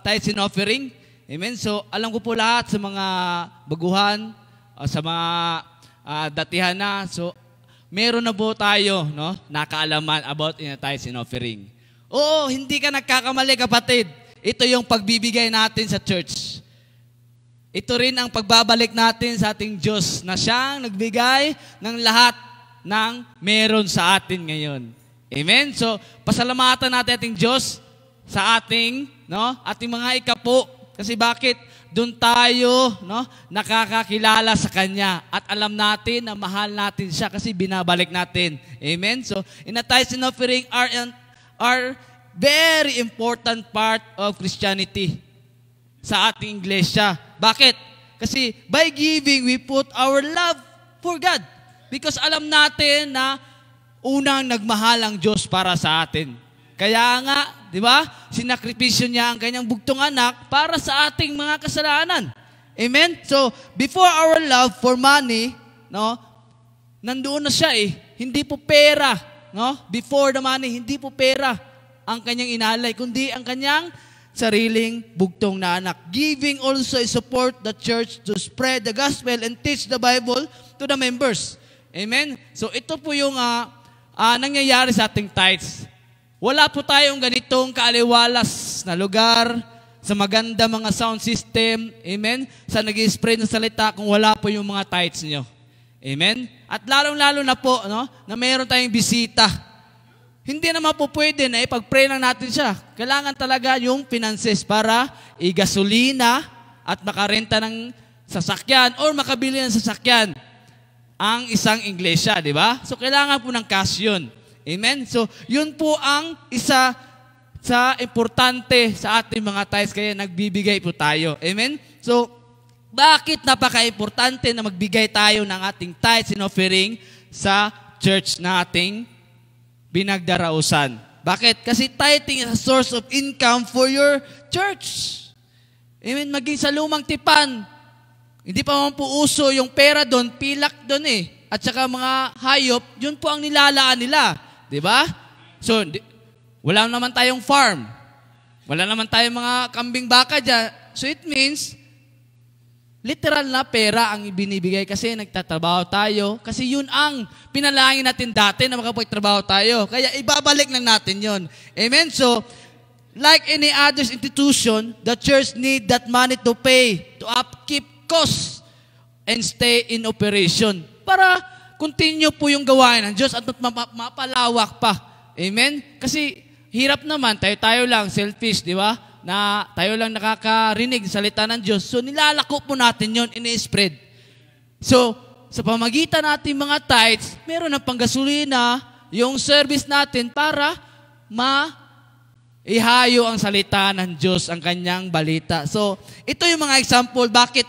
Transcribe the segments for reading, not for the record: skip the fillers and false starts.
tithes and offering. Amen? So, alam ko po lahat sa mga baguhan, sa mga datihan na. So, meron na po tayo, no, nakaalaman about in tithes and offering. Oo, hindi ka nagkakamali, kapatid. Ito yung pagbibigay natin sa church. Ito rin ang pagbabalik natin sa ating Diyos na siyang nagbigay ng lahat ng meron sa atin ngayon. Amen? So, pasalamatan natin ating Diyos sa ating, no, ating mga ikapo. Kasi bakit? Doon tayo, no, nakakakilala sa Kanya at alam natin na mahal natin siya kasi binabalik natin. Amen? So, in a tithes and offering are very important part of Christianity sa ating iglesia. Bakit? Kasi by giving, we put our love for God. Because alam natin na unang nagmahal ang Diyos para sa atin. Kaya nga, di ba, sinakripisyo niya ang kanyang bugtong anak para sa ating mga kasalanan. Amen? So, before our love for money, no, nandoon na siya eh. Hindi po pera, no? Before the money, hindi po pera ang kanyang inalay, kundi ang kanyang sariling bugtong na anak. Giving also is support the church to spread the gospel and teach the Bible to the members. Amen? So, ito po yung nangyayari sa ating tithes. Wala po tayong ganitong kaaliwalas na lugar, sa maganda mga sound system, amen, sa nag-i-spread ng salita kung wala po yung mga tithes nyo. Amen? At lalong-lalo na po, no, na mayroon tayong bisita. Hindi naman po pwede na ipag-pray lang natin siya. Kailangan talaga yung finances para i-gasolina at makarenta ng sasakyan or makabili ng sasakyan ang isang iglesia, di ba? So, kailangan po ng cash yun. Amen? So, yun po ang isa sa importante sa ating mga tithes, kaya nagbibigay po tayo. Amen? So, bakit napaka-importante na magbigay tayo ng ating tithes and offering sa church na ating binagdarausan? Bakit? Kasi tithing is a source of income for your church. Amen? Maging sa lumang tipan, hindi pa man po uso yung pera doon, pilak doon eh. At saka mga hayop, yun po ang nilalaan nila. Diba? So, wala naman tayong farm. Wala naman tayong mga kambing baka dyan. So, it means, literal na pera ang ibinibigay kasi nagtatrabaho tayo. Kasi yun ang pinalangin natin dati na makapagtrabaho tayo. Kaya ibabalik lang natin yun. Amen? So, like any other institution, the church need that money to pay, to upkeep costs, and stay in operation. Para continue po yung gawain ng Diyos at mapalawak pa. Amen? Kasi hirap naman, tayo lang, selfish, di ba? Na tayo lang nakakarinig sa salita ng Diyos. So, nilalako po natin yun, ini-spread. So, sa pamagitan natin mga tithes, meron ng panggasolina, yung service natin para ihayo ang salita ng Diyos, ang kanyang balita. So, ito yung mga example, bakit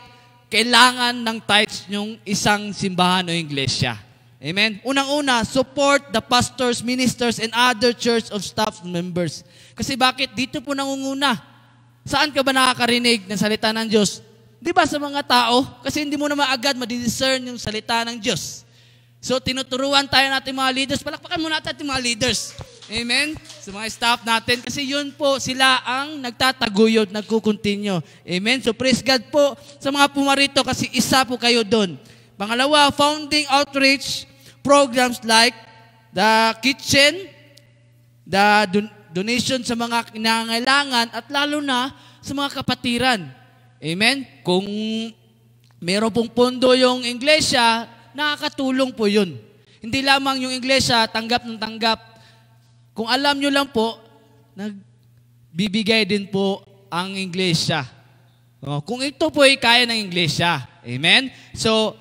kailangan ng tithes yung isang simbahan o iglesia. Amen? Unang-una, support the pastors, ministers, and other church of staff members. Kasi bakit? Dito po nangunguna. Saan ka ba nakakarinig ng salita ng Diyos? Di ba sa mga tao? Kasi hindi mo na maagad madidiscern yung salita ng Diyos. So, tinuturuan tayo natin mga leaders. Palakpakan muna natin mga leaders. Amen? Sa mga staff natin. Kasi yun po, sila ang nagtataguyod, nagkukontinue. Amen? So, praise God po sa mga pumarito kasi isa po kayo doon. Pangalawa, founding outreach programs like the kitchen, the donation sa mga kinangailangan, at lalo na sa mga kapatiran. Amen? Kung meron pong pondo yung iglesia, nakakatulong po yun. Hindi lamang yung iglesia, tanggap ng tanggap. Kung alam nyo lang po, nagbibigay din po ang iglesia. Kung ito po ay kaya ng iglesia. Amen? So,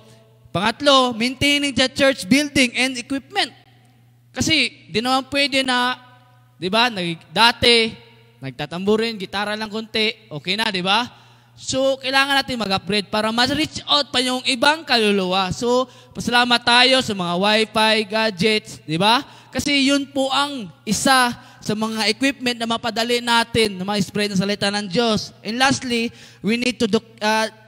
pangatlo, maintaining the church building and equipment. Kasi, di naman pwede na, di ba, dati, nagtatamburin, gitara lang konti, okay na, di ba? So, kailangan natin mag-upgrade para ma-reach out pa yung ibang kaluluwa. So, pasalamat tayo sa mga wifi, gadgets, di ba? Kasi yun po ang isa sa mga equipment na mapadali natin na ma-spread ng salita ng Diyos. And lastly, we need to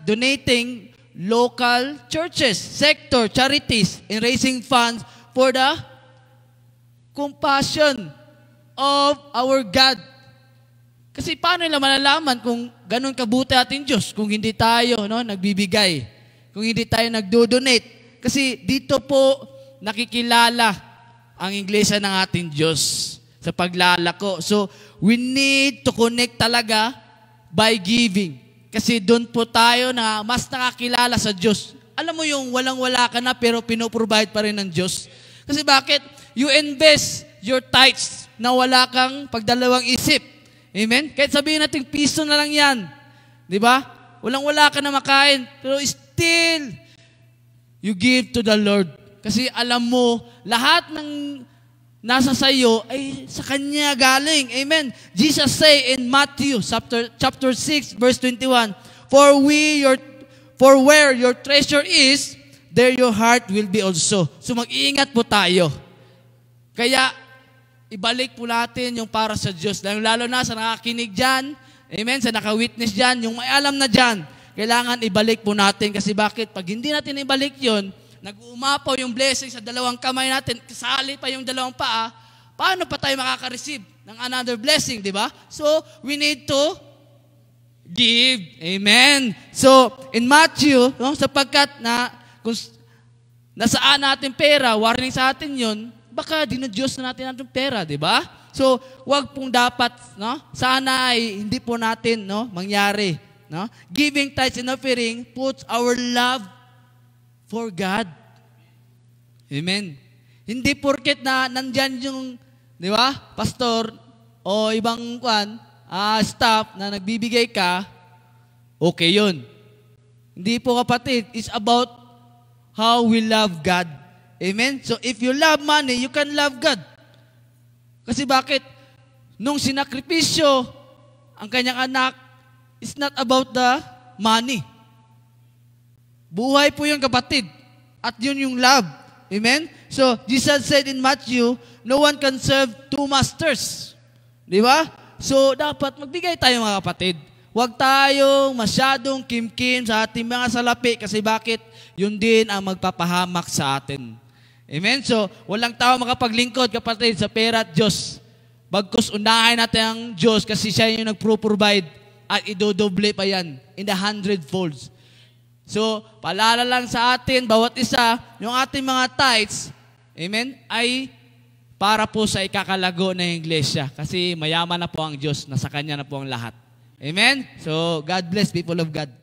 donating local churches, sector, charities, in raising funds for the compassion of our God. Kasi paano nila malalaman kung ganun kabuti ating Diyos kung hindi tayo nagbibigay, kung hindi tayo nagdo-donate. Kasi dito po nakikilala ang iglesia ng ating Diyos sa paglalako. So, we need to connect talaga by giving. Kasi doon po tayo na mas nakakilala sa Diyos. Alam mo yung walang-wala ka na pero pinoprovide pa rin ng Diyos. Kasi bakit? You invest your tithes na wala kang pagdalawang isip. Amen? Kahit sabihin natin, piso na lang yan. Di ba? Walang-wala ka na makain. Pero still, you give to the Lord. Kasi alam mo, lahat ng nasa sayo ay sa Kanya galing. Amen? Jesus say in Matthew chapter 6, verse 21, For where your treasure is, there your heart will be also. So mag-iingat po tayo. Kaya, ibalik po natin yung para sa Diyos. Lalo na sa nakakinig dyan, amen, sa naka-witness dyan, yung may alam na dyan, kailangan ibalik po natin. Kasi bakit? Pag hindi natin ibalik yun, nag-uumapaw yung blessing sa dalawang kamay natin, kasali pa yung dalawang paa, paano pa tayo makaka-receive ng another blessing, di ba? So, we need to give. Amen. So, in Matthew, sapagkat na, kung nasaan natin pera, warning sa atin yun, baka dinodiyos na natin ang pera, di ba? So, wag pong dapat, sana ay hindi po natin, mangyari. Giving tithes and offering puts our love for God. Amen. Hindi porket na nandyan yung, di ba, pastor o ibang staff na nagbibigay ka, okay yun. Hindi po kapatid, it's about how we love God. Amen? So, if you love money, you can love God. Kasi bakit? Nung sinakripisyo ang kanyang anak, it's not about the money. Buhay po yung kapatid. At yun yung love. Amen? So, Jesus said in Matthew, no one can serve two masters. Di ba? So, dapat magbigay tayo mga kapatid. Huwag tayong masyadong kimkim sa ating mga salapi kasi bakit? Yun din ang magpapahamak sa atin. Amen? So, walang tao makapaglingkod, kapatid, sa pera at Diyos. Bagkus unahin natin ang Diyos kasi siya yung nag-provide at idodoble pa yan in the 100-folds. So, paalala lang sa atin, bawat isa, yung ating mga tithes, amen, ay para po sa ikakalago ng iglesia. Kasi mayaman na po ang Diyos, nasa Kanya na po ang lahat. Amen? So, God bless, people of God.